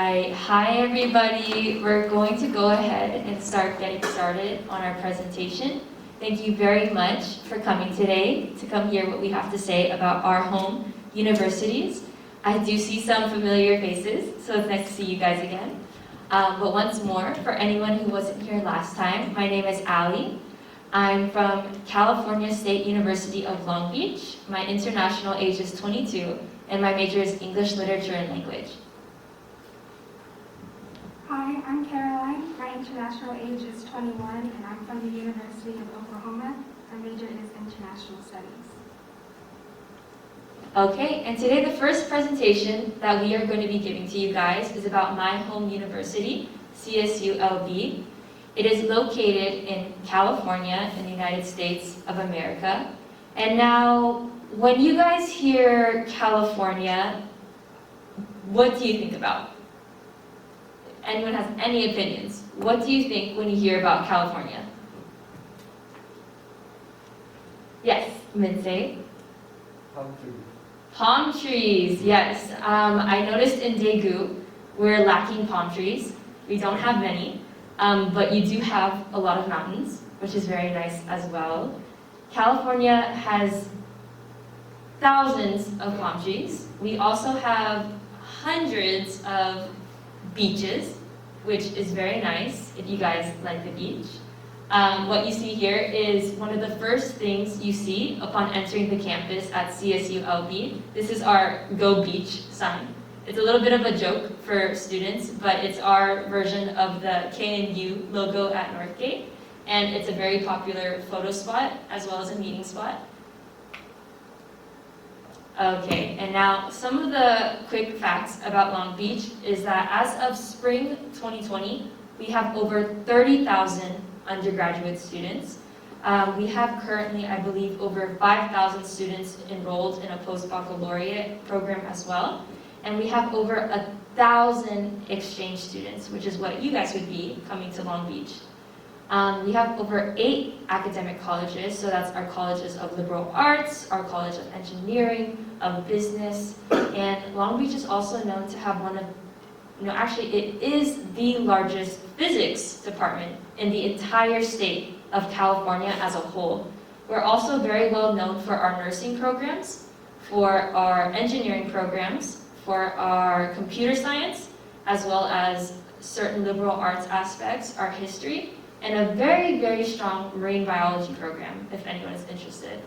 Alright, hi everybody. We're going to go ahead and start getting started on our presentation. Thank you very much for coming today to come hear what we have to say about our home universities. I do see some familiar faces, so it's nice to see you guys again. But once more, for anyone who wasn't here last time, my name is Ally. I'm from California State University of Long Beach. My international age is 22, and my major is English Literature and Language. Hi, I'm Caroline. My international age is 21, and I'm from the University of Oklahoma. My major is International Studies. Okay, and today the first presentation that we are going to be giving to you guys is about my home university, CSULB. It is located in California in the United States of America. And now, when you guys hear California, what do you think about? Anyone has any opinions? What do you think when you hear about California? Yes, Minse? Palm trees. Palm trees, yes. I noticed in Daegu, we're lacking palm trees. We don't have many, but you do have a lot of mountains, which is very nice as well. California has thousands of palm trees. We also have hundreds of beaches, which is very nice if you guys like the beach. What you see here is one of the first things you see upon entering the campus at CSULB. This is our Go Beach sign. It's a little bit of a joke for students, but it's our version of the KNU logo at Northgate, and it's a very popular photo spot as well as a meeting spot. Okay, and now some of the quick facts about Long Beach is that as of spring 2020, we have over 30,000 undergraduate students. We have currently, I believe, over 5,000 students enrolled in a post-baccalaureate program as well. And we have over 1,000 exchange students, which is what you guys would be coming to Long Beach. We have over 8 academic colleges, so that's our colleges of liberal arts, our college of engineering, of business, and Long Beach is also known to have one of, actually it is the largest physics department in the entire state of California as a whole. We're also very well known for our nursing programs, for our engineering programs, for our computer science, as well as certain liberal arts aspects, our history, and a very, very strong marine biology program, if anyone is interested.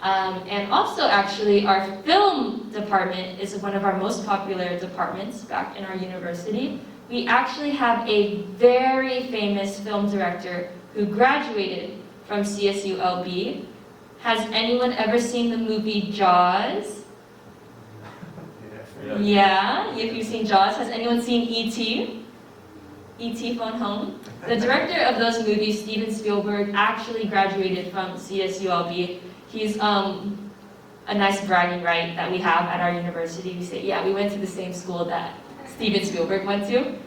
And also, actually, our film department is one of our most popular departments back in our university. We actually have a very famous film director who graduated from CSULB. Has anyone ever seen the movie Jaws? Yeah, if you've seen Jaws. Has anyone seen E.T.? E.T. Phone Home? The director of those movies, Steven Spielberg, actually graduated from CSULB. He's a nice bragging right that we have at our university. We say, yeah, we went to the same school that Steven Spielberg went to.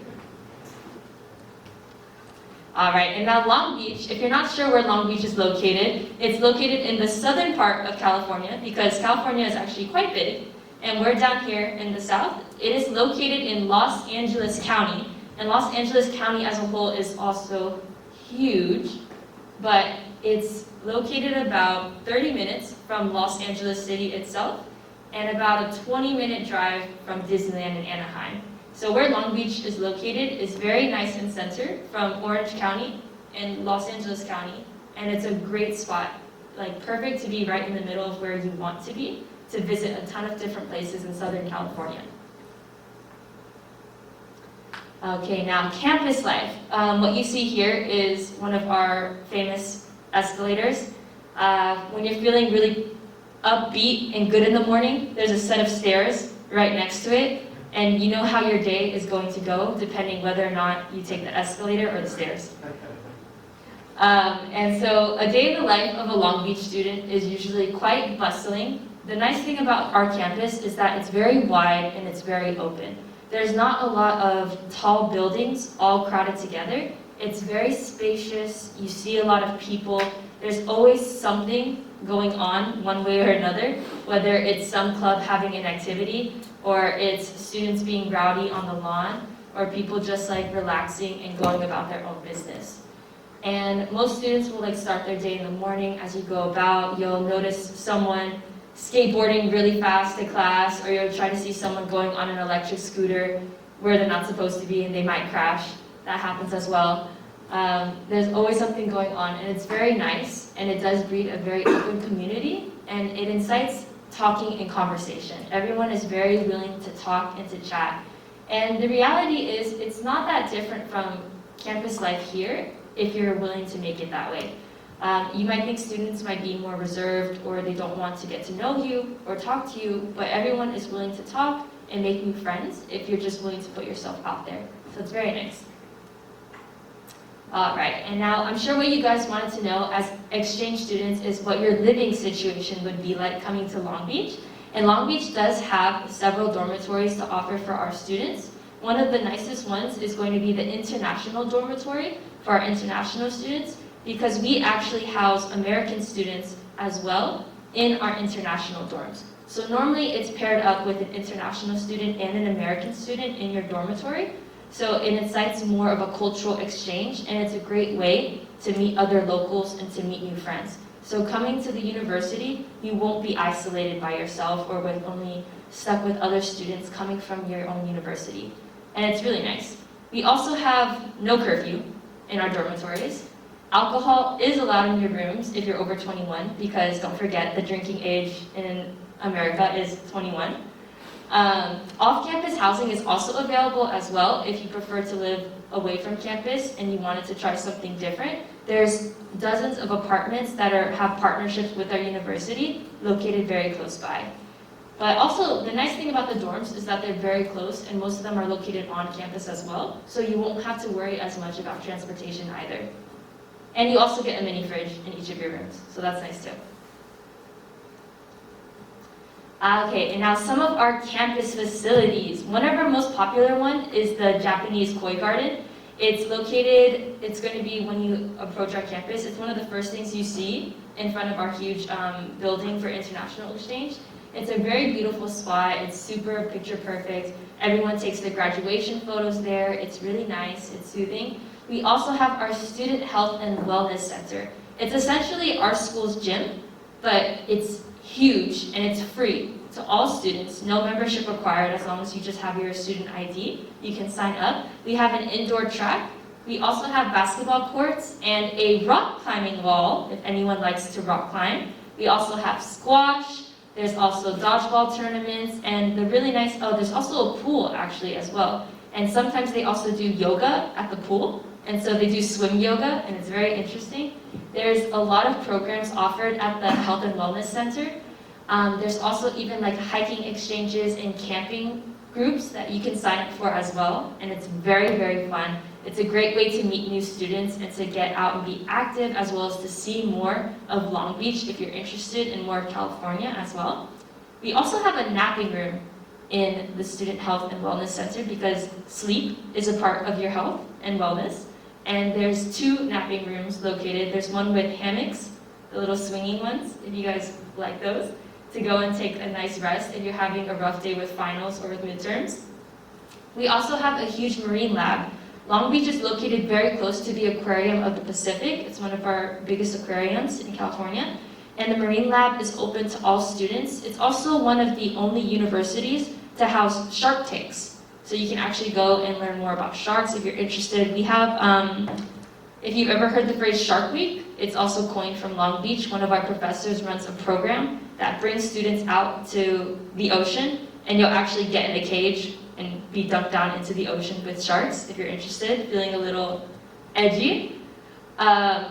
All right, and now Long Beach, if you're not sure where Long Beach is located, it's located in the southern part of California because California is actually quite big, and we're down here in the south. It is located in Los Angeles County, and Los Angeles County as a whole is also huge, but it's located about 30 minutes from Los Angeles City itself, and about a 20-minute drive from Disneyland in Anaheim. So where Long Beach is located is very nice and centered from Orange County and Los Angeles County, and it's a great spot, like perfect to be right in the middle of where you want to be, to visit a ton of different places in Southern California. Okay, now campus life. What you see here is one of our famous escalators. When you're feeling really upbeat and good in the morning, there's a set of stairs right next to it, and you know how your day is going to go depending whether or not you take the escalator or the stairs. And so a day in the life of a Long Beach student is usually quite bustling. The nice thing about our campus is that it's very wide and it's very open. There's not a lot of tall buildings all crowded together. It's very spacious. You see a lot of people. There's always something going on one way or another, whether it's some club having an activity or it's students being rowdy on the lawn. or people just like relaxing and going about their own business. And most students will like start their day in the morning. As you go about, you'll notice someone skateboarding really fast to class, or you'll try to see someone going on an electric scooter where they're not supposed to be and they might crash. That happens as well. There's always something going on, and it's very nice, and it does breed a very open community, and it incites talking and conversation. Everyone is very willing to talk and to chat. And the reality is, it's not that different from campus life here if you're willing to make it that way. You might think students might be more reserved, or they don't want to get to know you or talk to you, but everyone is willing to talk and make new friends if you're just willing to put yourself out there. So it's very nice. Alright, and now I'm sure what you guys wanted to know as exchange students is what your living situation would be like coming to Long Beach. And Long Beach does have several dormitories to offer for our students. One of the nicest ones is going to be the international dormitory for our international students, because we actually house American students as well in our international dorms. So normally it's paired up with an international student and an American student in your dormitory. So it incites more of a cultural exchange, and it's a great way to meet other locals and to meet new friends. So coming to the university, you won't be isolated by yourself or with only stuck with other students coming from your own university. And it's really nice. We also have no curfew in our dormitories. Alcohol is allowed in your rooms if you're over 21, because don't forget the drinking age in America is 21. Off-campus housing is also available as well if you prefer to live away from campus and you wanted to try something different. There's dozens of apartments that have partnerships with our university located very close by. But also, the nice thing about the dorms is that they're very close, and most of them are located on campus as well, so you won't have to worry as much about transportation either. And you also get a mini fridge in each of your rooms, so that's nice too. Okay, and now some of our campus facilities. One of our most popular one is the Japanese koi garden. It's located, it's going to be when you approach our campus, it's one of the first things you see in front of our huge building for international exchange. It's a very beautiful spot, it's super picture perfect. Everyone takes their graduation photos there, it's really nice, it's soothing. We also have our Student Health and Wellness Center. It's essentially our school's gym, but it's huge and it's free to all students, no membership required as long as you just have your student ID. You can sign up. We have an indoor track. We also have basketball courts and a rock climbing wall if anyone likes to rock climb. We also have squash. There's also dodgeball tournaments, and the really nice, there's also a pool actually as well. And sometimes they also do yoga at the pool, and so they do swim yoga, and it's very interesting. There's a lot of programs offered at the Health and Wellness Center. There's also even like hiking exchanges and camping groups that you can sign up for as well, and it's very, very fun. It's a great way to meet new students and to get out and be active, as well as to see more of Long Beach if you're interested in more of California as well. We also have a napping room in the Student Health and Wellness Center, because sleep is a part of your health and wellness. And there's 2 napping rooms located. There's one with hammocks, the little swinging ones, if you guys like those, to go and take a nice rest if you're having a rough day with finals or with midterms. We also have a huge marine lab. Long Beach is located very close to the Aquarium of the Pacific. It's one of our biggest aquariums in California. And the marine lab is open to all students. It's also one of the only universities to house shark tanks. So you can actually go and learn more about sharks if you're interested. We have, if you've ever heard the phrase Shark Week, it's also coined from Long Beach. One of our professors runs a program that brings students out to the ocean, and you'll actually get in a cage and be dumped down into the ocean with sharks if you're interested, feeling a little edgy.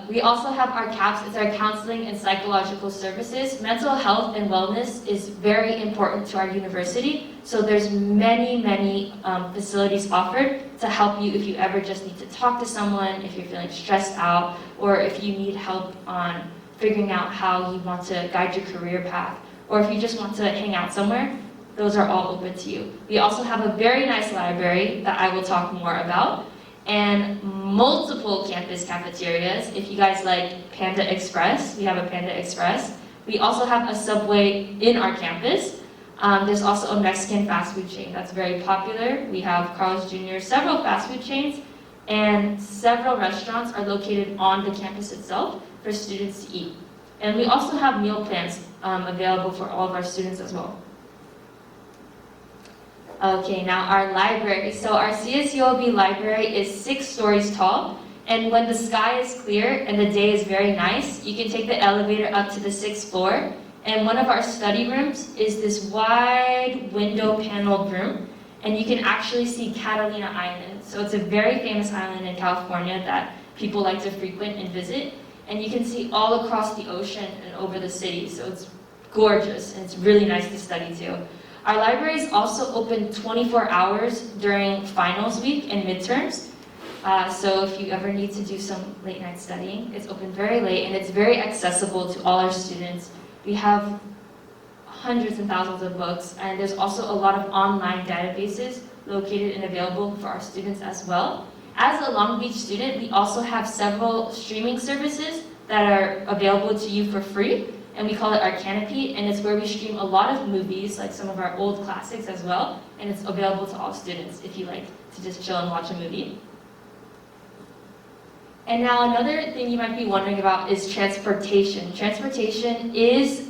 We also have our CAPS, it's our counseling and psychological services. Mental health and wellness is very important to our university, so there's many facilities offered to help you if you ever just need to talk to someone, if you're feeling stressed out, or if you need help on figuring out how you want to guide your career path, or if you just want to hang out somewhere. Those are all open to you. We also have a very nice library that I will talk more about, and multiple campus cafeterias. If you guys like Panda Express, we have a Panda Express. We also have a Subway in our campus. There's also a Mexican fast food chain that's very popular. We have Carl's Jr., several fast food chains, and several restaurants are located on the campus itself for students to eat. And we also have meal plans available for all of our students as well. Okay, now our library. So our CSULB library is 6 stories tall, and when the sky is clear and the day is very nice, you can take the elevator up to the 6th floor, and one of our study rooms is this wide window paneled room, and you can actually see Catalina Island. So it's a very famous island in California that people like to frequent and visit, and you can see all across the ocean and over the city, so it's gorgeous and it's really nice to study too. Our library is also open 24 hours during finals week and midterms. So if you ever need to do some late night studying, it's open very late and it's very accessible to all our students. We have hundreds and thousands of books, and there's also a lot of online databases located and available for our students as well. As a Long Beach student, we also have several streaming services that are available to you for free, and we call it our Canopy, and it's where we stream a lot of movies, like some of our old classics as well, and it's available to all students if you like to just chill and watch a movie. And now another thing you might be wondering about is transportation. Transportation is,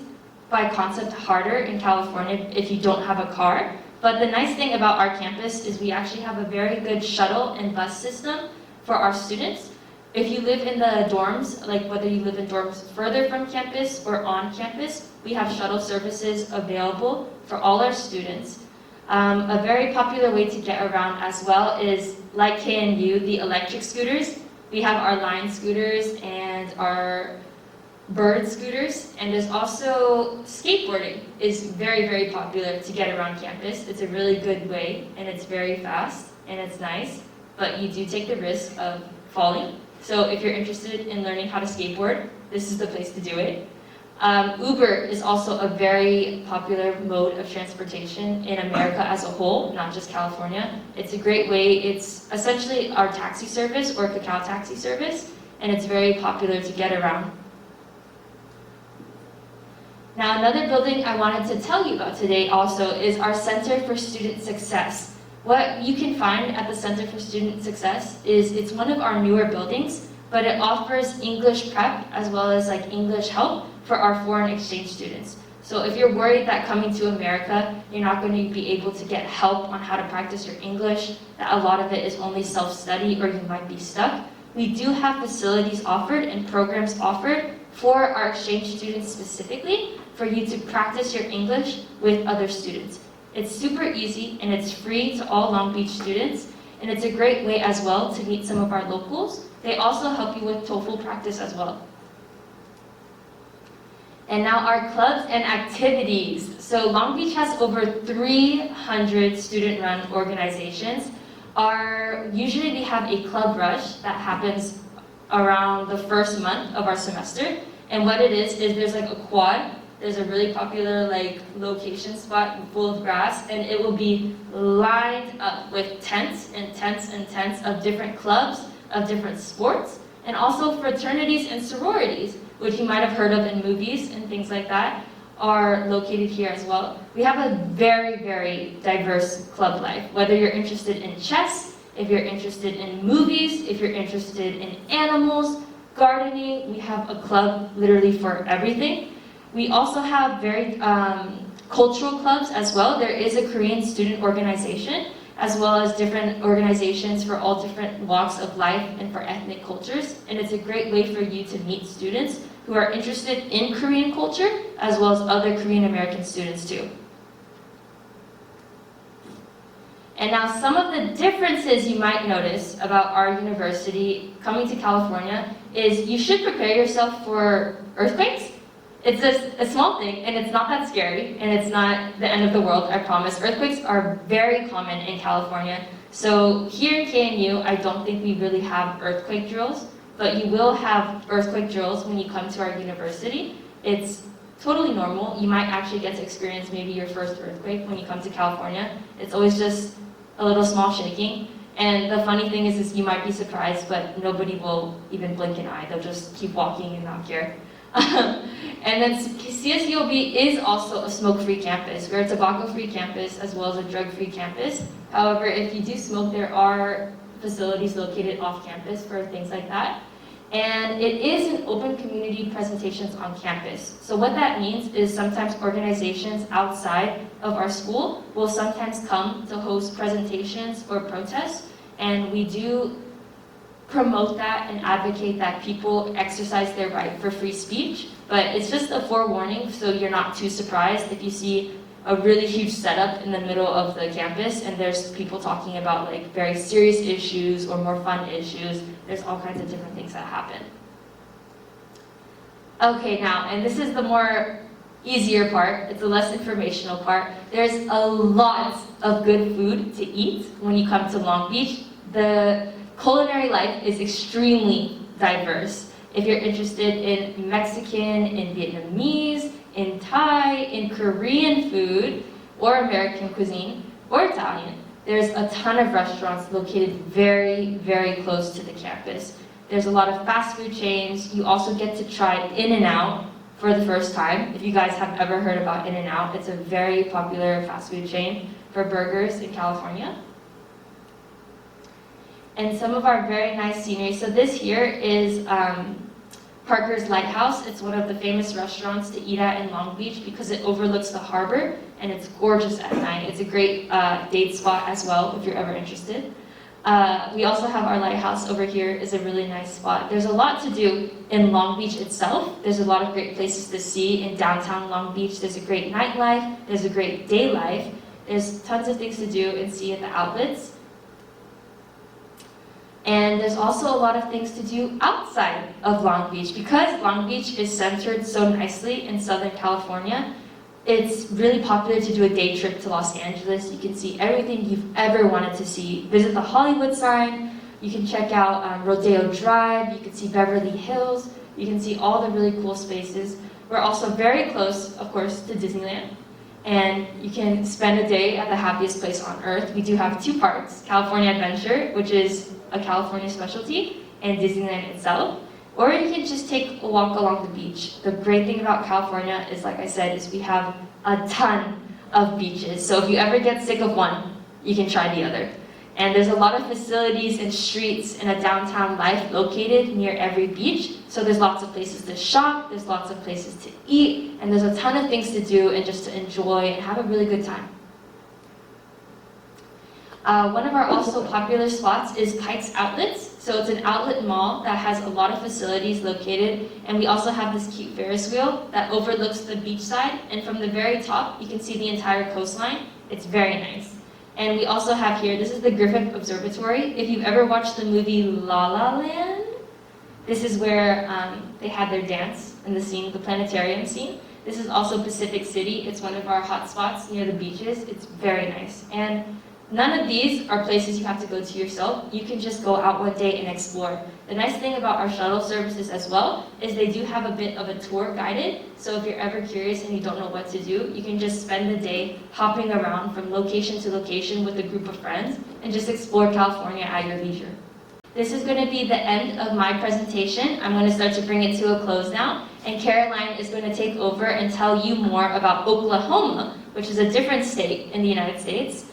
by concept, harder in California if you don't have a car, but the nice thing about our campus is we actually have a very good shuttle and bus system for our students. If you live in the dorms, like whether you live in dorms further from campus or on campus, we have shuttle services available for all our students. A very popular way to get around as well is, like KNU, the electric scooters. We have our line scooters and our bird scooters, and there's also skateboarding is very, very popular to get around campus. It's a really good way, and it's very fast, and it's nice, but you do take the risk of falling. So if you're interested in learning how to skateboard, this is the place to do it. Uber is also a very popular mode of transportation in America as a whole, not just California. It's a great way. It's essentially our taxi service or Kakao taxi service, and it's very popular to get around. Now, another building I wanted to tell you about today also is our Center for Student Success. What you can find at the Center for Student Success is it's one of our newer buildings, but it offers English prep as well as like English help for our foreign exchange students. So if you're worried that coming to America, you're not going to be able to get help on how to practice your English, that a lot of it is only self-study or you might be stuck, we do have facilities offered and programs offered for our exchange students specifically for you to practice your English with other students. It's super easy and it's free to all Long Beach students, and it's a great way as well to meet some of our locals. They also help you with TOEFL practice as well. And now our clubs and activities. So Long Beach has over 300 student-run organizations. Usually we have a club rush that happens around the first month of our semester. And what it is there's like a quad. There's a really popular like location spot full of grass, and it will be lined up with tents and tents and tents of different clubs, of different sports, and also fraternities and sororities, which you might have heard of in movies and things like that, are located here as well. We have a very, very diverse club life. Whether you're interested in chess, if you're interested in movies, if you're interested in animals, gardening, we have a club literally for everything. We also have very cultural clubs as well. There is a Korean student organization, as well as different organizations for all different walks of life and for ethnic cultures. And it's a great way for you to meet students who are interested in Korean culture, as well as other Korean American students too. And now some of the differences you might notice about our university coming to California is you should prepare yourself for earthquakes. It's a small thing, and it's not that scary, and it's not the end of the world, I promise. Earthquakes are very common in California. So here in KNU, I don't think we really have earthquake drills, but you will have earthquake drills when you come to our university. It's totally normal. You might actually get to experience maybe your first earthquake when you come to California. It's always just a little small shaking. And the funny thing is you might be surprised, but nobody will even blink an eye. They'll just keep walking and not care. And then CSULB is also a smoke-free campus. We're a tobacco-free campus as well as a drug-free campus. However, if you do smoke, there are facilities located off campus for things like that. And it is an open community presentations on campus. So what that means is sometimes organizations outside of our school will sometimes come to host presentations or protests, and we do promote that and advocate that people exercise their right for free speech. But it's just a forewarning, so you're not too surprised if you see a really huge setup in the middle of the campus and there's people talking about like very serious issues or more fun issues. There's all kinds of different things that happen. Okay, now, and this is the more easier part, it's the less informational part. There's a lot of good food to eat when you come to Long Beach. The culinary life is extremely diverse. If you're interested in Mexican, in Vietnamese, in Thai, in Korean food, or American cuisine, or Italian, there's a ton of restaurants located very, very close to the campus. There's a lot of fast food chains. You also get to try In-N-Out for the first time. If you guys have ever heard about In-N-Out, it's a very popular fast food chain for burgers in California. And some of our very nice scenery. So this here is Parker's Lighthouse. It's one of the famous restaurants to eat at in Long Beach because it overlooks the harbor and it's gorgeous at night. It's a great date spot as well if you're ever interested. We also have our lighthouse over here. Is a really nice spot. There's a lot to do in Long Beach itself. There's a lot of great places to see in downtown Long Beach. There's a great nightlife. There's a great day life. There's tons of things to do and see at the outlets. And there's also a lot of things to do outside of Long Beach. Because Long Beach is centered so nicely in Southern California, it's really popular to do a day trip to Los Angeles. You can see everything you've ever wanted to see. Visit the Hollywood sign, you can check out Rodeo Drive, you can see Beverly Hills, you can see all the really cool spaces. We're also very close, of course, to Disneyland. And you can spend a day at the happiest place on earth. We do have two parks, California Adventure, which is a California specialty, and Disneyland itself. Or you can just take a walk along the beach. The great thing about California is, like I said, is we have a ton of beaches. So if you ever get sick of one, you can try the other. And there's a lot of facilities and streets and a downtown life located near every beach. So there's lots of places to shop, there's lots of places to eat, and there's a ton of things to do and just to enjoy and have a really good time. One of our also popular spots is Pikes Outlets. So it's an outlet mall that has a lot of facilities located, and we also have this cute Ferris wheel that overlooks the beachside, and from the very top you can see the entire coastline. It's very nice. And we also have here, this is the Griffin Observatory. If you've ever watched the movie La La Land, this is where they had their dance in the scene, the planetarium scene. This is also Pacific City. It's one of our hot spots near the beaches. It's very nice. And none of these are places you have to go to yourself. You can just go out one day and explore. The nice thing about our shuttle services as well is they do have a bit of a tour guided. So if you're ever curious and you don't know what to do, you can just spend the day hopping around from location to location with a group of friends and just explore California at your leisure. This is going to be the end of my presentation. I'm going to start to bring it to a close now. And Caroline is going to take over and tell you more about Oklahoma, which is a different state in the United States.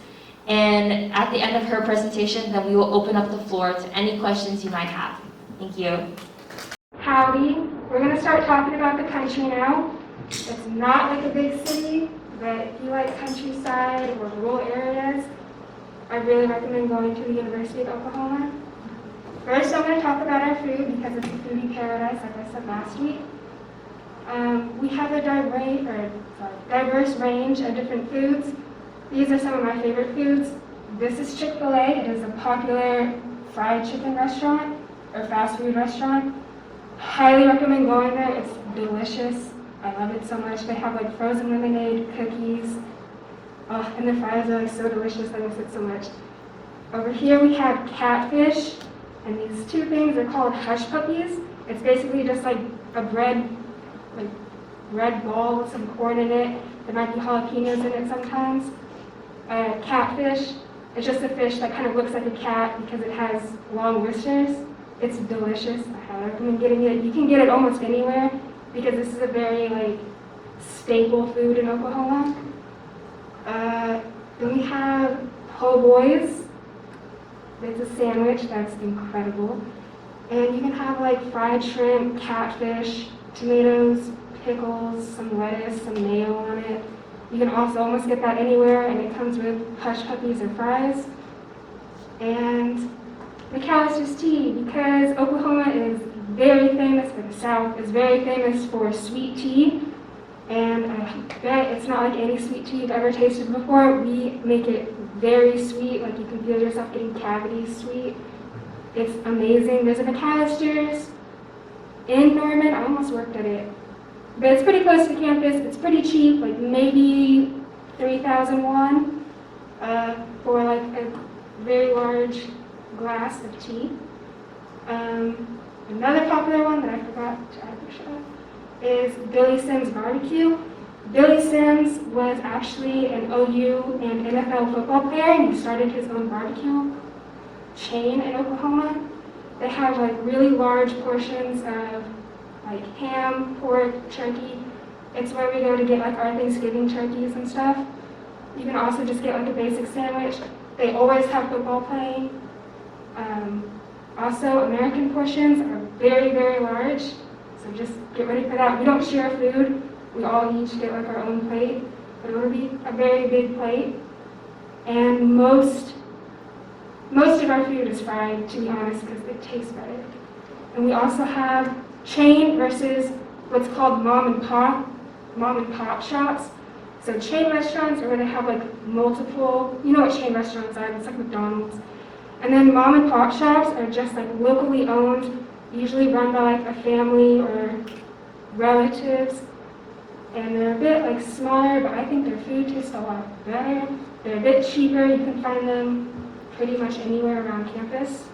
And at the end of her presentation, then we will open up the floor to any questions you might have. Thank you. Howdy. We're going to start talking about the country now. It's not like a big city, but if you like countryside or rural areas, I really recommend going to the University of Oklahoma. First, I'm going to talk about our food because it's a foodie paradise, like I said last week. We have a diverse range of different foods. These are some of my favorite foods. This is Chick-fil-A. It is a popular fried chicken restaurant or fast food restaurant. Highly recommend going there. It's delicious. I love it so much. They have like frozen lemonade, cookies, and the fries are like so delicious. I miss it so much. Over here we have Catfish, and these two things are called hush puppies. It's basically just like a bread ball with some corn in it. There might be jalapenos in it sometimes. Catfish, it's just a fish that kind of looks like a cat because it has long whiskers. It's delicious. I highly recommend getting it. You can get it almost anywhere. because this is a very like staple food in Oklahoma. Then we have po' boys. It's a sandwich that's incredible. And you can have like fried shrimp, catfish, tomatoes, pickles, some lettuce, some mayo on it. You can also almost get that anywhere, and it comes with hush puppies or fries. And McAllister's tea, because Oklahoma is very famous for the South, is very famous for sweet tea. And I bet it's not like any sweet tea you've ever tasted before. We make it very sweet, like you can feel yourself getting cavities sweet. It's amazing. There's a McAllister's in Norman. I almost worked at it. But it's pretty close to campus. It's pretty cheap, like maybe 3,000 won for like a very large glass of tea. Another popular one that I forgot to add a picture of is Billy Sims Barbecue. Billy Sims was actually an OU and NFL football player, and he started his own barbecue chain in Oklahoma. They have like really large portions of like ham, pork, turkey. It's where we go to get like our Thanksgiving turkeys and stuff. You can also just get like a basic sandwich. They always have football playing. Also, American portions are very, very large, so just get ready for that. We don't share food. We all each get like our own plate, but it will be a very big plate. And most of our food is fried, to be honest, because it tastes better. And we also have chain versus what's called mom and pop shops. So chain restaurants are where they have like multiple, you know what chain restaurants are, it's like McDonald's. And then mom and pop shops are just like locally owned, usually run by like a family or relatives. And they're a bit like smaller, but I think their food tastes a lot better. They're a bit cheaper. You can find them pretty much anywhere around campus.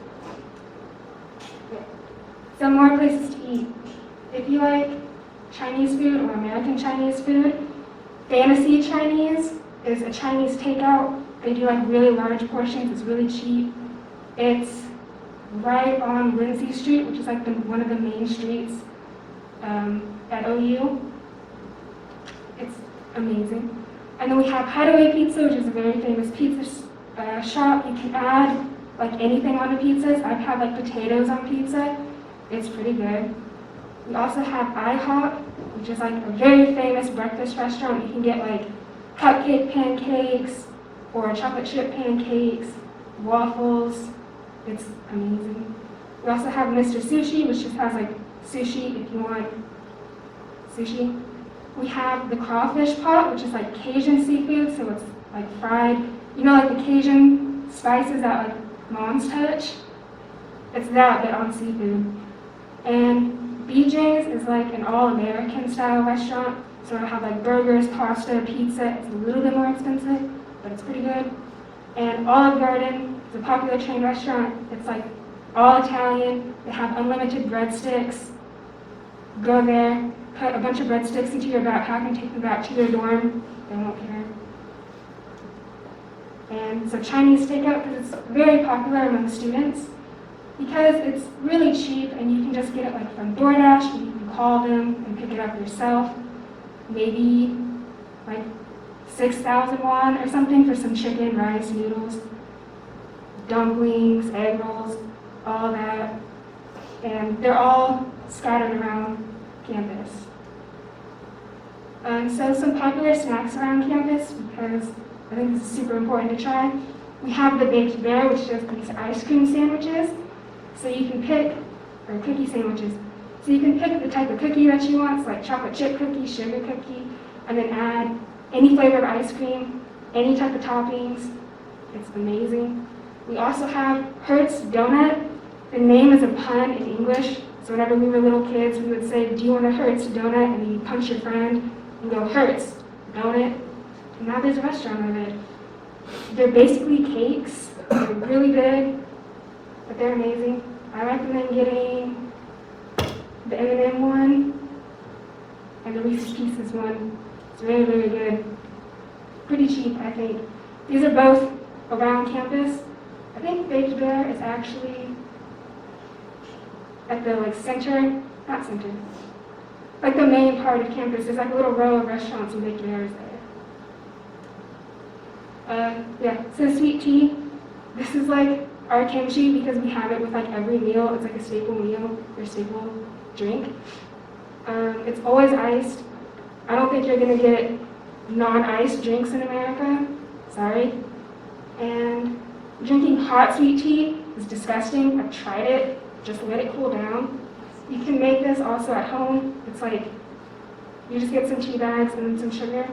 Some more places to eat. If you like Chinese food or American Chinese food, Fantasy Chinese is a Chinese takeout. They do like really large portions. It's really cheap. It's right on Lindsay Street, which is like one of the main streets at OU. It's amazing. And then we have Hideaway Pizza, which is a very famous pizza shop. You can add like anything on the pizzas. I've had like potatoes on pizza. It's pretty good. We also have Ihop, which is like a very famous breakfast restaurant. You can get like cupcake pancakes or chocolate chip pancakes, waffles. It's amazing. We also have Mr. Sushi, which just has like sushi if you want sushi. We have the crawfish pot, which is like Cajun seafood, so it's like fried. You know, like the Cajun spices that like Mom's Touch? It's that, but on seafood. And BJ's is like an all-American style restaurant, so it'll have like burgers, pasta, pizza. It's a little bit more expensive, but it's pretty good. And Olive Garden is a popular chain restaurant. It's like all Italian. They have unlimited breadsticks. Go there, put a bunch of breadsticks into your backpack and take them back to your dorm. They won't care. And so Chinese takeout, because it's very popular among students, because it's really cheap and you can just get it like from DoorDash, and you can call them and pick it up yourself. Maybe like 6,000 won or something for some chicken, rice, noodles, dumplings, egg rolls, all that. And they're all scattered around campus. So some popular snacks around campus, because I think this is super important to try. We have the Baked Bear, which does these ice cream sandwiches. So you can pick, or cookie sandwiches. So you can pick the type of cookie that you want, so like chocolate chip cookie, sugar cookie, and then add any flavor of ice cream, any type of toppings. It's amazing. We also have Hertz Donut. The name is a pun in English. So whenever we were little kids, we would say, do you want a Hertz donut? And then you punch your friend and go, Hertz donut. And now there's a restaurant of it. They're basically cakes. They're really big, but they're amazing. I recommend getting the M&M one and the Reese's Pieces one. It's really, really good. Pretty cheap, I think. These are both around campus. I think Baked Bear is actually at the like center, not center. like the main part of campus. There's like a little row of restaurants and big bears there. Yeah, so sweet tea. This is like our kimchi because we have it with like every meal. It's like a staple meal or staple drink. It's always iced. I don't think you're gonna get non-iced drinks in America. Sorry. And drinking hot sweet tea is disgusting. I've tried it. Just let it cool down. You can make this also at home. It's like, you just get some tea bags and then some sugar.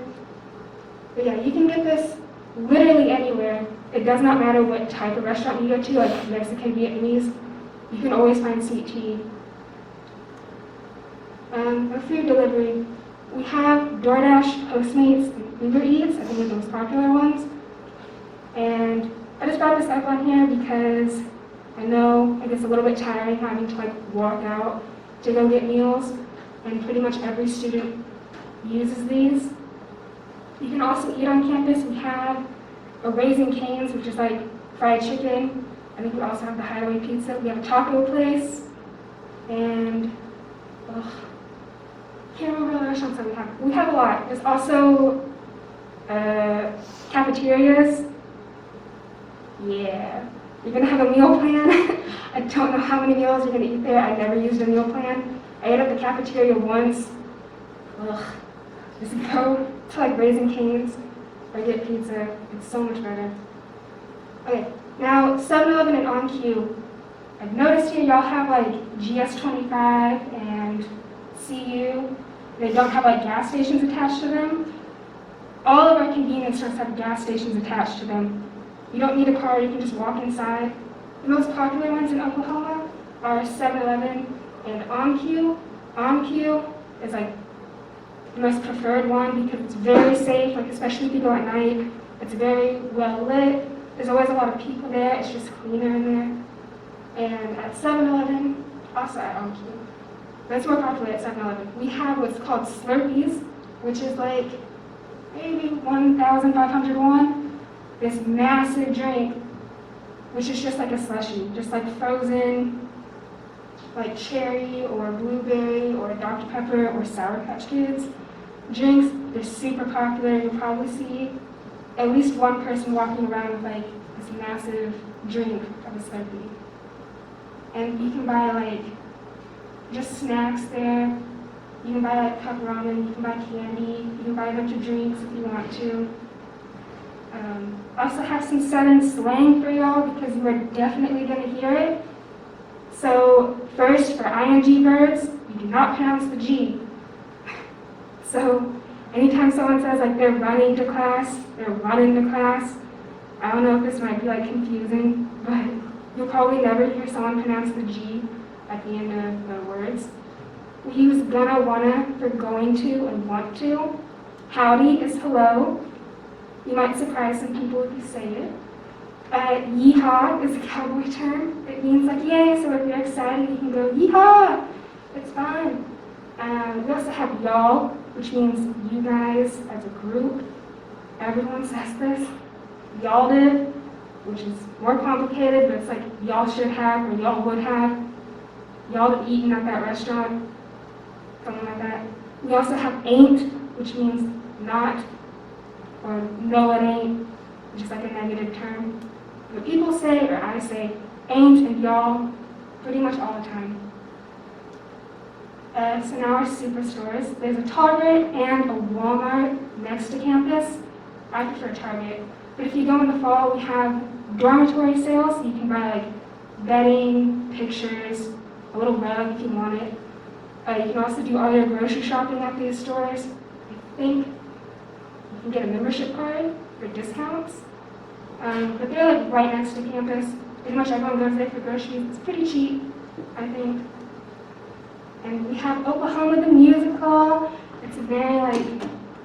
But yeah, you can get this literally anywhere. It does not matter what type of restaurant you go to, like Mexican, Vietnamese. You can always find sweet tea. A food delivery. We have DoorDash, Postmates, and Uber Eats. I think they're the most popular ones. And I just brought this up on here because I know it gets a little bit tiring having to like walk out to go get meals, and pretty much every student uses these. You can also eat on campus. We have a Raising Cane's, which is like fried chicken. I think we also have the Hideaway Pizza. We have a taco place, and can't remember the restaurants that we have. We have a lot. There's also cafeterias. Yeah. You're gonna have a meal plan. I don't know how many meals you're gonna eat there. I never used a meal plan. I ate at the cafeteria once. Just go to like Raising Cane's or get pizza. It's so much better. Okay, now 7-Eleven and On-Q. I've noticed here y'all have like GS25 and CU. They don't have like gas stations attached to them. All of our convenience stores have gas stations attached to them. You don't need a car, you can just walk inside. The most popular ones in Oklahoma are 7-Eleven and On-Q. On-Q is like the most preferred one because it's very safe, like especially if you go at night. It's very well lit. There's always a lot of people there. It's just cleaner in there. And at 7-Eleven, also at On-Q, that's more popular at 7-Eleven. We have what's called Slurpees, which is like maybe 1,500 won. This massive drink, which is just like a slushie, just like frozen, like cherry or blueberry or Dr. Pepper or Sour Patch Kids. Drinks, they're super popular. You'll probably see at least one person walking around with like this massive drink of a Slurpee. And you can buy like just snacks there. You can buy like cup ramen, you can buy candy, you can buy a bunch of drinks if you want to. Also have some Southern slang for y'all because you are definitely going to hear it. So first, for ing verbs, you do not pronounce the G. So anytime someone says like they're running to class, they're running to class, I don't know if this might be like confusing, but you'll probably never hear someone pronounce the G at the end of the words. We use gonna, wanna for going to and want to. Howdy is hello. You might surprise some people if you say it. Yeehaw is a cowboy term. It means like yay, so if you're excited you can go yeehaw. It's fun. We also have y'all, which means you guys as a group. Everyone says this. Y'all did, which is more complicated, but it's like y'all should have or y'all would have. Y'all have eaten at that restaurant, something like that. We also have ain't, which means not, or no it ain't, which is like a negative term. But people say, or I say, ain't and y'all pretty much all the time. So now our superstores. There's a Target and a Walmart next to campus. I prefer Target. But if you go in the fall, we have dormitory sales. So you can buy like bedding, pictures, a little rug if you want it. You can also do all your grocery shopping at these stores. I think you can get a membership card for discounts. But they're like right next to campus. Pretty much everyone goes there for groceries. It's pretty cheap, I think. And we have Oklahoma the Musical. It's a very like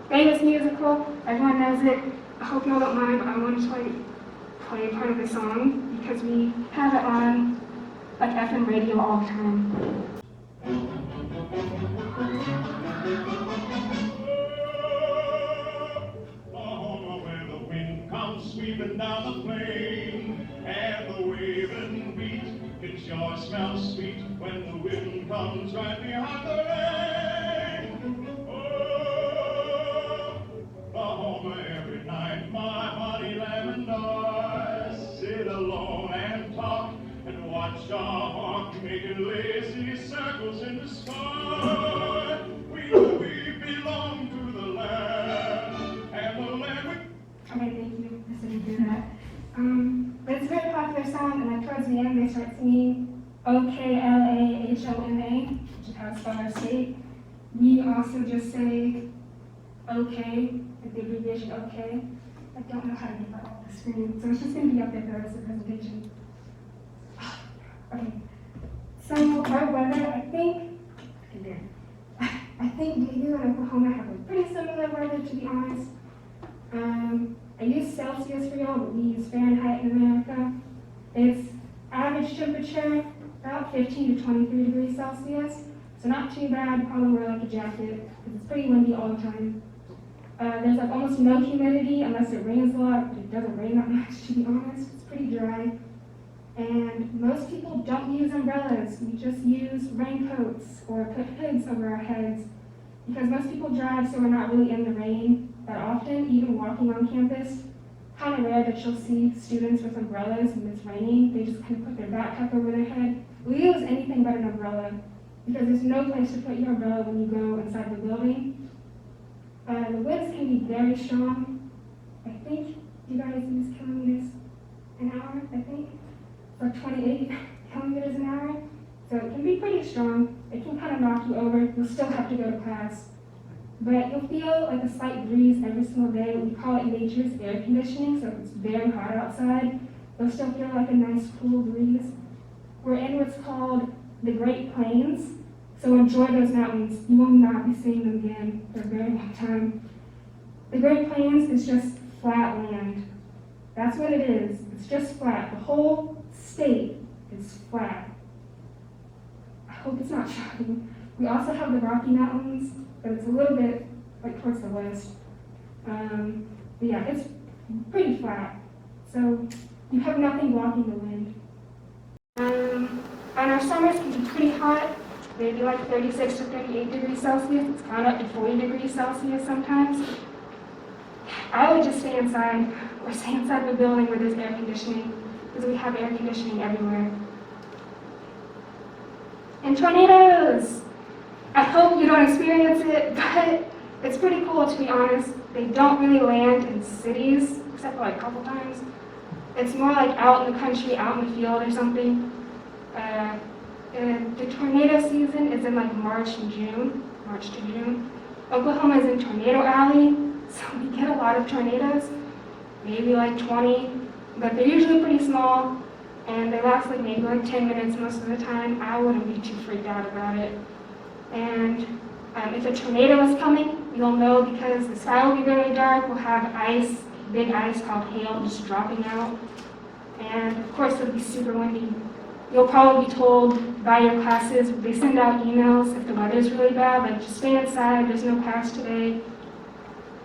famous musical. Everyone knows it. I hope y'all don't mind, but I wanted to like play part of the song because we have it on like FM radio all the time. Sweeping down the plain, and the waving wheat, it sure smells sweet when the wind comes right behind the rain. and my honey lamb and I sit alone and talk and watch our hawk making lazy circles in the sky. We know we belong to the land, and the land we... Okay, thank you. I shouldn't do that. But it's a very popular song, and then towards the end they start singing Oklahoma, which is how it's spelled our state. We also just say okay, like the abbreviation okay. I don't know how to get that off the screen, so it's just going to be up there for the rest of the presentation. Okay, so our weather, I think KU and Oklahoma have a pretty similar weather, to be honest. I use Celsius for y'all, but we use Fahrenheit in America. It's average temperature, about 15 to 23 degrees Celsius, so not too bad. Probably wear like a jacket, because it's pretty windy all the time. There's like almost no humidity unless it rains a lot, but it doesn't rain that much, to be honest. It's pretty dry. And most people don't use umbrellas. We just use raincoats or put hoods over our heads, because most people drive, so we're not really in the rain that often. Even walking on campus, kind of rare that you'll see students with umbrellas when it's raining. They just kind of put their backpack over their head. We use anything but an umbrella, because there's no place to put your umbrella when you go inside the building. The winds can be very strong. I think you guys use kilometers an hour, I think. Or 28 kilometers an hour. So it can be pretty strong. It can kind of knock you over. You'll still have to go to class. But you'll feel like a slight breeze every single day. We call it nature's air conditioning, so if it's very hot outside, you'll still feel like a nice cool breeze. We're in what's called the Great Plains. So enjoy those mountains. You will not be seeing them again for a very long time. The Great Plains is just flat land. That's what it is. It's just flat. The whole state is flat. I hope it's not shocking. We also have the Rocky Mountains, but it's a little bit like towards the west. But yeah, it's pretty flat. So you have nothing blocking the wind. And our summers can be pretty hot. Maybe like 36 to 38 degrees Celsius. It's gone up to 40 degrees Celsius sometimes. I would just stay inside, or stay inside the building where there's air conditioning, because we have air conditioning everywhere. And tornadoes! I hope you don't experience it, but it's pretty cool, to be honest. They don't really land in cities, except for like a couple times. It's more like out in the country, out in the field or something. And the tornado season is in like March to June. Oklahoma is in Tornado Alley, so we get a lot of tornadoes, maybe like 20, but they're usually pretty small, and they last like maybe like 10 minutes most of the time. I wouldn't be too freaked out about it. And if a tornado is coming, you'll know because the sky will be very dark. We'll have ice, big ice called hail, just dropping out. And of course it'll be super windy. You'll probably be told by your classes, they send out emails if the weather's really bad, like just stay inside, there's no class today.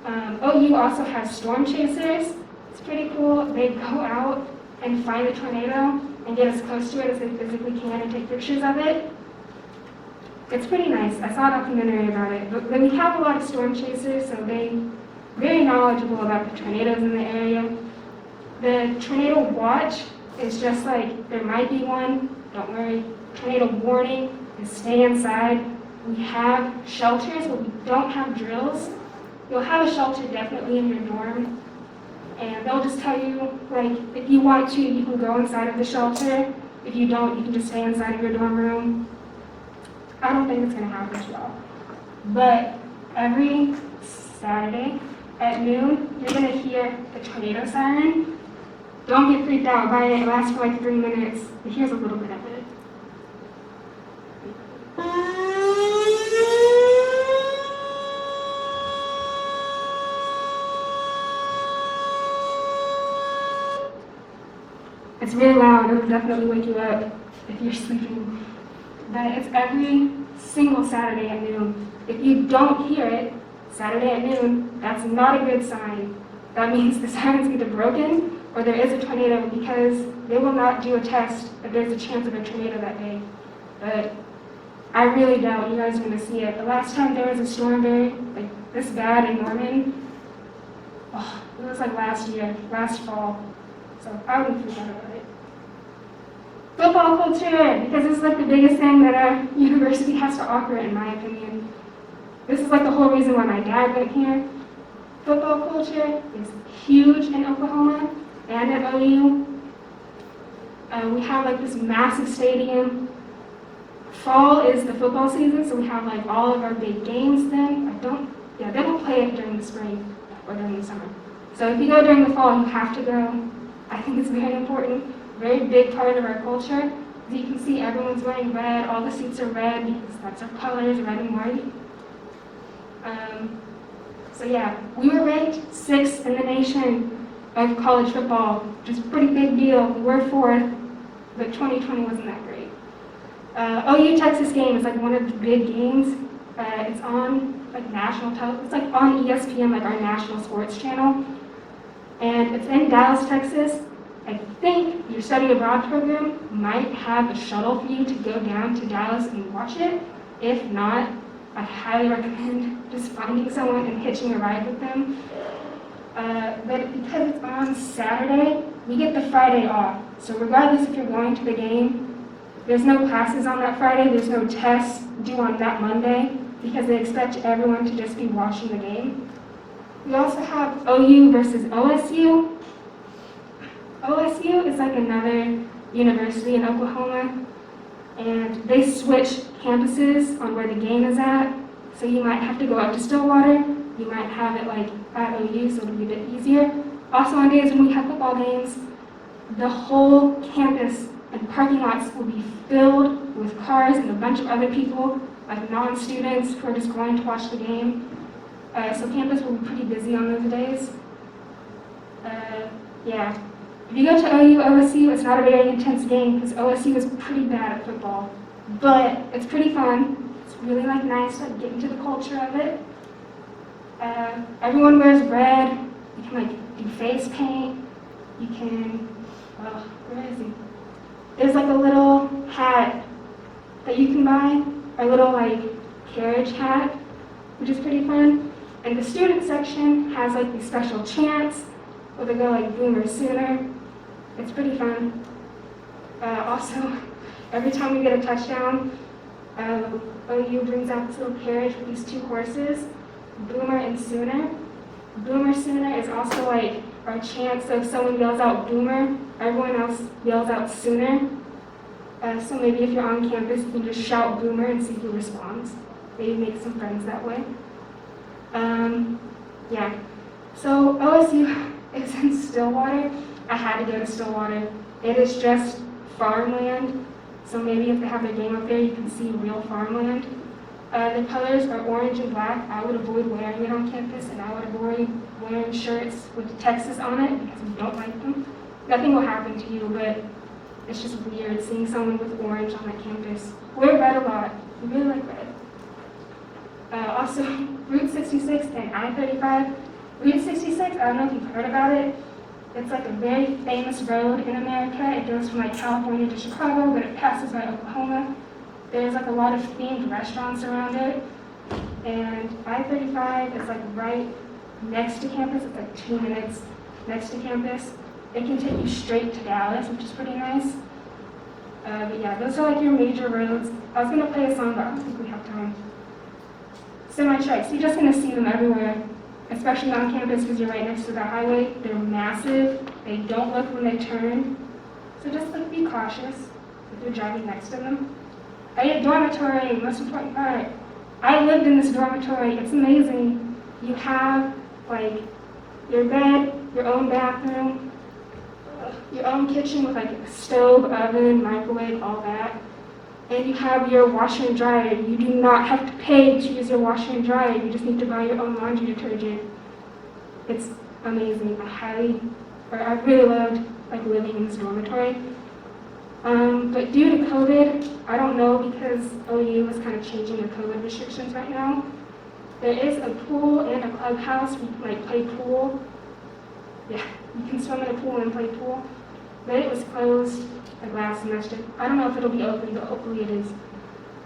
OU also has storm chasers. It's pretty cool. They go out and find the tornado and get as close to it as they physically can and take pictures of it. It's pretty nice. I saw a documentary about it. But we have a lot of storm chasers, so they're very knowledgeable about the tornadoes in the area. The tornado watch is just like, there might be one, don't worry. Tornado warning is stay inside. We have shelters, but we don't have drills. You'll have a shelter definitely in your dorm, and they'll just tell you, like, if you want to, you can go inside of the shelter. If you don't, you can just stay inside of your dorm room. I don't think it's gonna happen to y'all. But every Saturday at noon, you're gonna hear the tornado siren. Don't get freaked out by it. It lasts for like 3 minutes. But here's a little bit of it. It's really loud. It'll definitely wake you up if you're sleeping. But it's every single Saturday at noon. If you don't hear it Saturday at noon, that's not a good sign. That means the siren's either broken or there is a tornado, because they will not do a test if there's a chance of a tornado that day. But I really doubt you guys are going to see it. The last time there was a storm very like this bad in Norman, Oh, it was like last fall. So I wouldn't forget about it. Football culture, because this is like the biggest thing that a university has to offer, in my opinion. This is like the whole reason why my dad went here. Football culture is huge in Oklahoma and at OU. We have like this massive stadium. Fall is the football season, so we have like all of our big games then. They don't play it during the spring or during the summer. So if you go during the fall, you have to go. I think it's very important, very big part of our culture. As you can see, everyone's wearing red, all the seats are red because that's our colors, red and white. So yeah, we were ranked 6th in the nation of college football, which is a pretty big deal. We were 4th, but 2020 wasn't that great. OU Texas game is like one of the big games. It's on like national television. It's like on ESPN, like our national sports channel. And it's in Dallas, Texas. I think your study abroad program might have a shuttle for you to go down to Dallas and watch it. If not, I highly recommend just finding someone and hitching a ride with them. But because it's on Saturday, we get the Friday off. So regardless if you're going to the game, there's no classes on that Friday, there's no tests due on that Monday, because they expect everyone to just be watching the game. We also have OU versus OSU. OSU is like another university in Oklahoma, and they switch campuses on where the game is at. So you might have to go up to Stillwater, you might have it like at OU, so it'll be a bit easier. Also on days when we have football games, the whole campus and parking lots will be filled with cars and a bunch of other people, like non-students who are just going to watch the game. So campus will be pretty busy on those days. Yeah. If you go to OU, OSU, it's not a very intense game because OSU is pretty bad at football. But it's pretty fun. It's really like nice to get into the culture of it. Everyone wears red. You can like do face paint. You can, where is he? There's like a little hat that you can buy, a little like carriage hat, which is pretty fun. And the student section has like these special chants where they go like boomer sooner. It's pretty fun. Also, every time we get a touchdown, OU brings out this little carriage with these 2 horses, Boomer and Sooner. Boomer Sooner is also like our chant, so if someone yells out Boomer, everyone else yells out Sooner. So maybe if you're on campus, you can just shout Boomer and see who responds. Maybe make some friends that way. Yeah. So OSU is in Stillwater. I had to go to Stillwater. It is just farmland. So maybe if they have their game up there, you can see real farmland. The colors are orange and black. I would avoid wearing it on campus, and I would avoid wearing shirts with Texas on it because we don't like them. Nothing will happen to you, but it's just weird seeing someone with orange on that campus. Wear red a lot. We really like red. Also, Route 66 and I-35. Route 66, I don't know if you've heard about it. It's like a very famous road in America. It goes from like California to Chicago, but it passes by Oklahoma. There's like a lot of themed restaurants around it. And I-35 is like right next to campus. It's like 2 minutes next to campus. It can take you straight to Dallas, which is pretty nice. But yeah, those are like your major roads. I was gonna play a song, but I don't think we have time. Semi-trucks, you're just gonna see them everywhere, especially on campus because you're right next to the highway. They're massive. They don't look when they turn. So just like be cautious if you're driving next to them. Dormitory, most important part. I lived in this dormitory. It's amazing. You have like your bed, your own bathroom, your own kitchen with like a stove, oven, microwave, all that. And you have your washer and dryer. You do not have to pay to use your washer and dryer. You just need to buy your own laundry detergent. It's amazing. I really loved like living in this dormitory. But due to COVID, I don't know because OU is kind of changing the COVID restrictions right now. There is a pool and a clubhouse where you can like play pool. Yeah, you can swim in a pool and play pool. But it was closed like last semester. I don't know if it'll be open, but hopefully it is.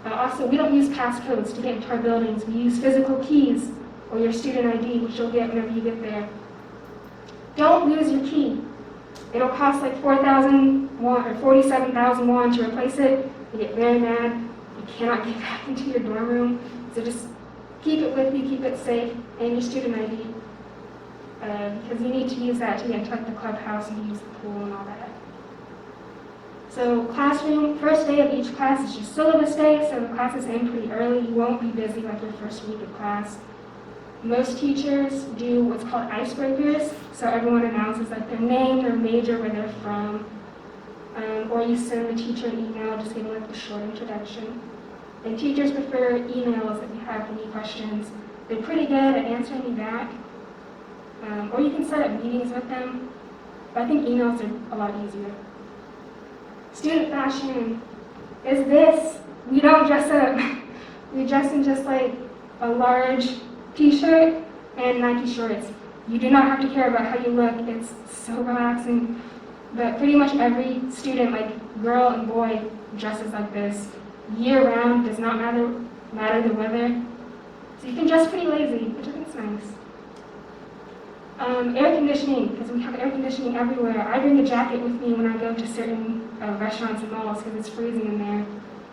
Also, we don't use passcodes to get into our buildings. We use physical keys or your student ID, which you'll get whenever you get there. don't lose your key. It'll cost like 4,000 won or 47,000 won to replace it. You get very mad. You cannot get back into your dorm room. So just keep it with you, keep it safe, and your student ID. Because you need to use that to get into like the clubhouse and use the pool and all that. So classroom, first day of each class is your syllabus day, so the classes end pretty early. You won't be busy like your first week of class. Most teachers do what's called icebreakers, so everyone announces like their name, their major, where they're from, or you send the teacher an email just giving like a short introduction. And teachers prefer emails if you have any questions. They're pretty good at answering you back, or you can set up meetings with them, but I think emails are a lot easier. Student fashion is this. We don't dress up. We dress in just like a large t-shirt and Nike shorts. You do not have to care about how you look. It's so relaxing. But pretty much every student, like girl and boy, dresses like this. Year round, does not matter the weather. So you can dress pretty lazy, which I think is nice. Air conditioning, because we have air conditioning everywhere. I bring a jacket with me when I go to certain restaurants and malls because it's freezing in there.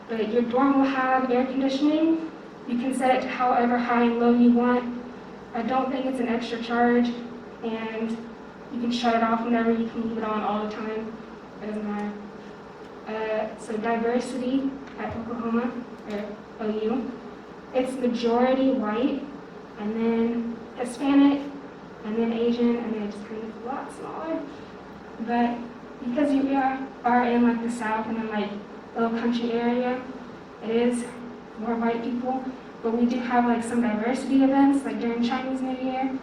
But your dorm will have air conditioning. You can set it to however high and low you want. I don't think it's an extra charge, and you can shut it off whenever. You can leave it on all the time. It doesn't matter. So diversity at Oklahoma, or OU, it's majority white, and then Hispanic, and then Asian, and then it's kind of a lot smaller. But because we are in like the South and in like a little country area, it is more white people. But we do have like some diversity events, like during Chinese New Year.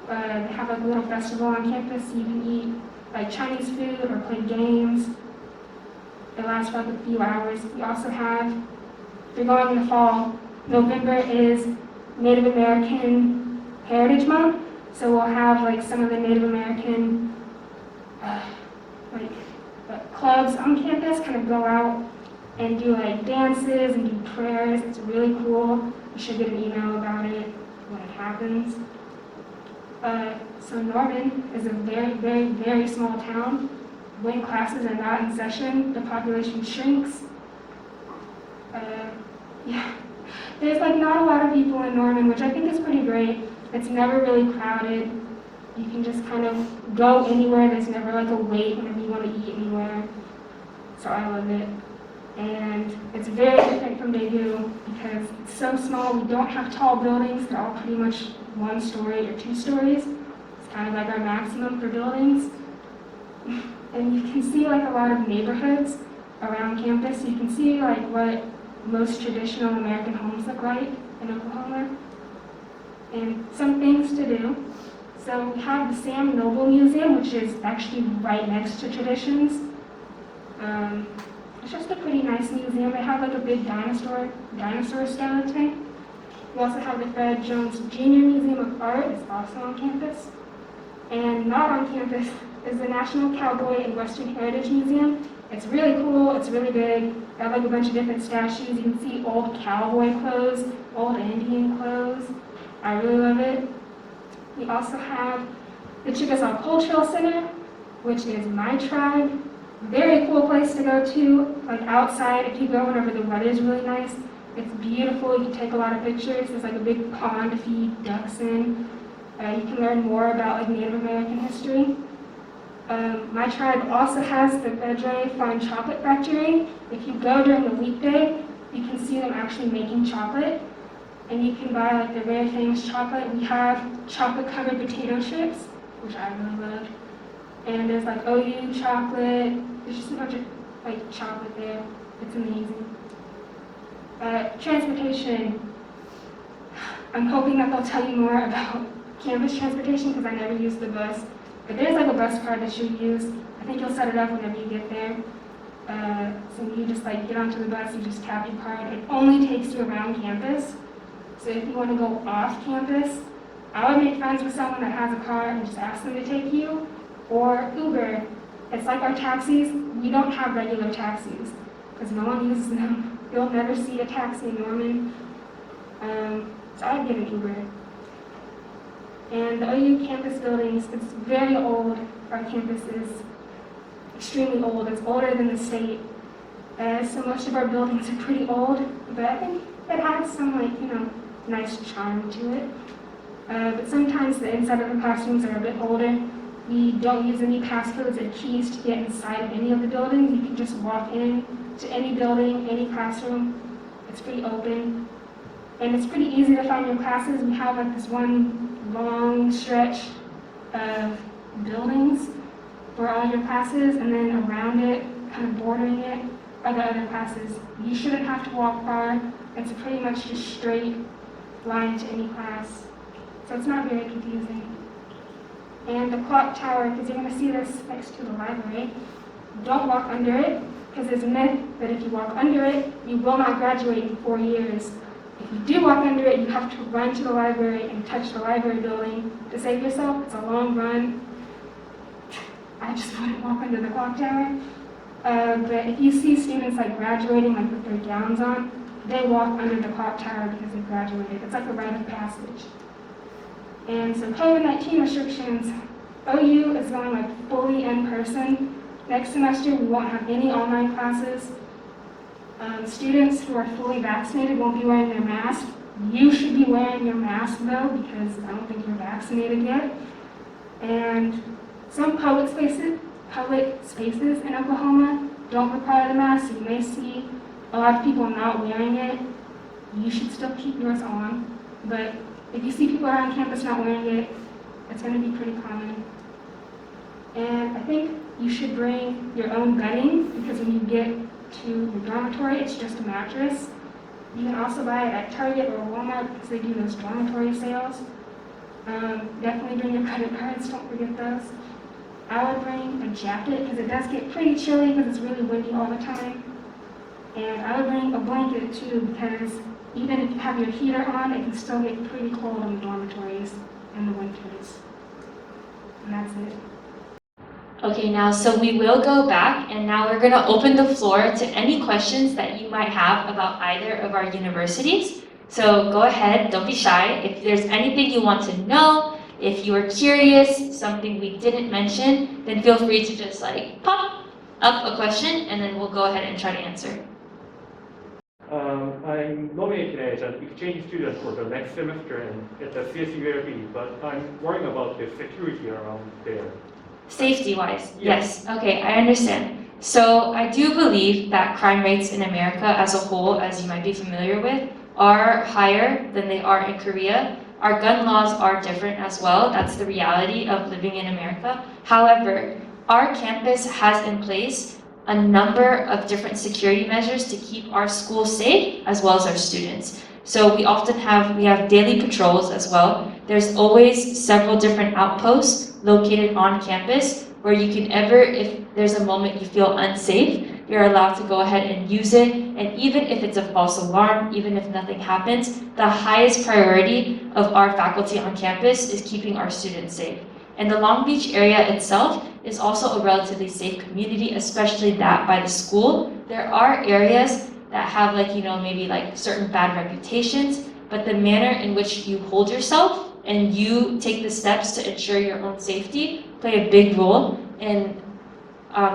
They have like a little festival on campus, so you can eat like Chinese food or play games. It lasts for like a few hours. We also have, if you're going in the fall, November is Native American Heritage Month. So we'll have like some of the Native American clubs on campus kind of go out and do like dances and do prayers. It's really cool. You should get an email about it when it happens. So Norman is a very, very, very small town. When classes are not in session, the population shrinks. There's like not a lot of people in Norman, which I think is pretty great. It's never really crowded. You can just kind of go anywhere. There's never like a wait whenever you want to eat anywhere. So I love it. And it's very different from Daegu because it's so small. We don't have tall buildings. They're all pretty much 1 story or 2 stories. It's kind of like our maximum for buildings. And you can see like a lot of neighborhoods around campus. You can see like what most traditional American homes look like in Oklahoma. And some things to do. So we have the Sam Noble Museum, which is actually right next to Traditions. It's just a pretty nice museum. They have like a big dinosaur skeleton. We also have the Fred Jones Jr. Museum of Art. It's also on campus. And not on campus is the National Cowboy and Western Heritage Museum. It's really cool. It's really big. They have like a bunch of different statues. You can see old cowboy clothes, old Indian clothes. I really love it. We also have the Chickasaw Cultural Center, which is my tribe. Very cool place to go to, like outside if you go whenever the weather is really nice. It's beautiful. You can take a lot of pictures. There's like a big pond to feed ducks in. You can learn more about like Native American history. My tribe also has the Vedre Fine Chocolate Factory. If you go during the weekday, you can see them actually making chocolate. And you can buy like the very famous chocolate. We have chocolate-covered potato chips, which I really love. And there's like OU chocolate. There's just a bunch of like chocolate there. It's amazing. Transportation. I'm hoping that they'll tell you more about campus transportation because I never used the bus. But there's like a bus card that you use. I think you'll set it up whenever you get there. So you just like get onto the bus, you just tap your card. It only takes you around campus. So if you want to go off campus, I would make friends with someone that has a car and just ask them to take you. Or Uber. It's like our taxis. We don't have regular taxis because no one uses them. You'll never see a taxi in Norman. So I'd get an Uber. And the OU campus buildings, it's very old. Our campus is extremely old. It's older than the state. So most of our buildings are pretty old, but I think it has some, like, nice charm to it. But sometimes the inside of the classrooms are a bit older. We don't use any passcodes or keys to get inside of any of the buildings. You can just walk in to any building, any classroom. It's pretty open. And it's pretty easy to find your classes. We have like this one long stretch of buildings for all your classes, and then around it, kind of bordering it, are the other classes. You shouldn't have to walk far. It's pretty much just straight line to any class. So it's not very confusing. And the clock tower, because you're going to see this next to the library, don't walk under it, because there's a myth that if you walk under it, you will not graduate in 4 years. If you do walk under it, you have to run to the library and touch the library building to save yourself. It's a long run. I just wouldn't walk under the clock tower. But if you see students like graduating, like with their gowns on, they walk under the clock tower because they graduated. It's like a rite of passage. And so COVID-19 restrictions, OU is going like fully in person. Next semester, we won't have any online classes. Students who are fully vaccinated won't be wearing their mask. You should be wearing your mask though, because I don't think you're vaccinated yet. And some public spaces in Oklahoma don't require the mask. You may see a lot of people not wearing it. You should still keep yours on. But if you see people around campus not wearing it, it's going to be pretty common. And I think you should bring your own bedding, because when you get to your dormitory, it's just a mattress. You can also buy it at Target or Walmart because they do those dormitory sales. Definitely bring your credit cards, don't forget those. I would bring a jacket because it does get pretty chilly because it's really windy all the time. And I would bring a blanket too, because even if you have your heater on, it can still get pretty cold in the dormitories in the winters. And that's it. Okay, now, so we will go back, and now we're going to open the floor to any questions that you might have about either of our universities. So go ahead, don't be shy. If there's anything you want to know, if you are curious, something we didn't mention, then feel free to just like pop up a question, and then we'll go ahead and try to answer. I'm nominated as an exchange student for the next semester at the CSULB, but I'm worrying about the security around there. Safety-wise, yes. Okay, I understand. So I do believe that crime rates in America as a whole, as you might be familiar with, are higher than they are in Korea. Our gun laws are different as well. That's the reality of living in America. However, our campus has in place a number of different security measures to keep our school safe as well as our students. So we have daily patrols as well. There's always several different outposts located on campus where you can if there's a moment you feel unsafe, you're allowed to go ahead and use it. And even if it's a false alarm, even if nothing happens, the highest priority of our faculty on campus is keeping our students safe. And the Long Beach area itself is also a relatively safe community, especially that by the school. There are areas that have maybe certain bad reputations, but the manner in which you hold yourself and you take the steps to ensure your own safety play a big role in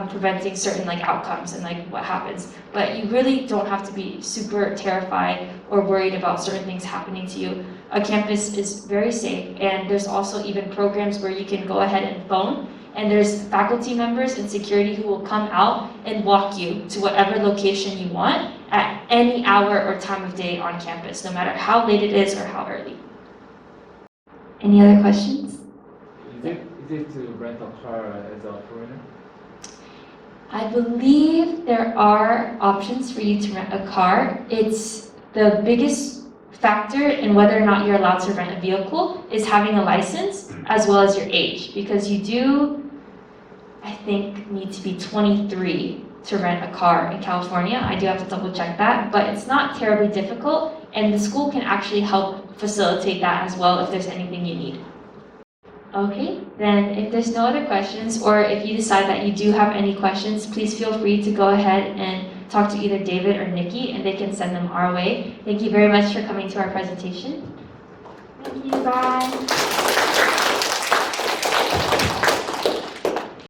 preventing certain outcomes and what happens. But you really don't have to be super terrified or worried about certain things happening to you. Our campus is very safe, and there's also even programs where you can go ahead and phone, and there's faculty members and security who will come out and walk you to whatever location you want at any hour or time of day on campus, no matter how late it is or how early. Any other questions? Is it to rent a car as a foreigner? I believe there are options for you to rent a car. It's the biggest factor in whether or not you're allowed to rent a vehicle is having a license as well as your age, because you do, I think, need to be 23 to rent a car in California. I do have to double check that, but it's not terribly difficult, and the school can actually help facilitate that as well if there's anything you need. Okay, then if there's no other questions, or if you decide that you do have any questions, please feel free to go ahead and talk to either David or Nikki, and they can send them our way. Thank you very much for coming to our presentation. Thank you, bye.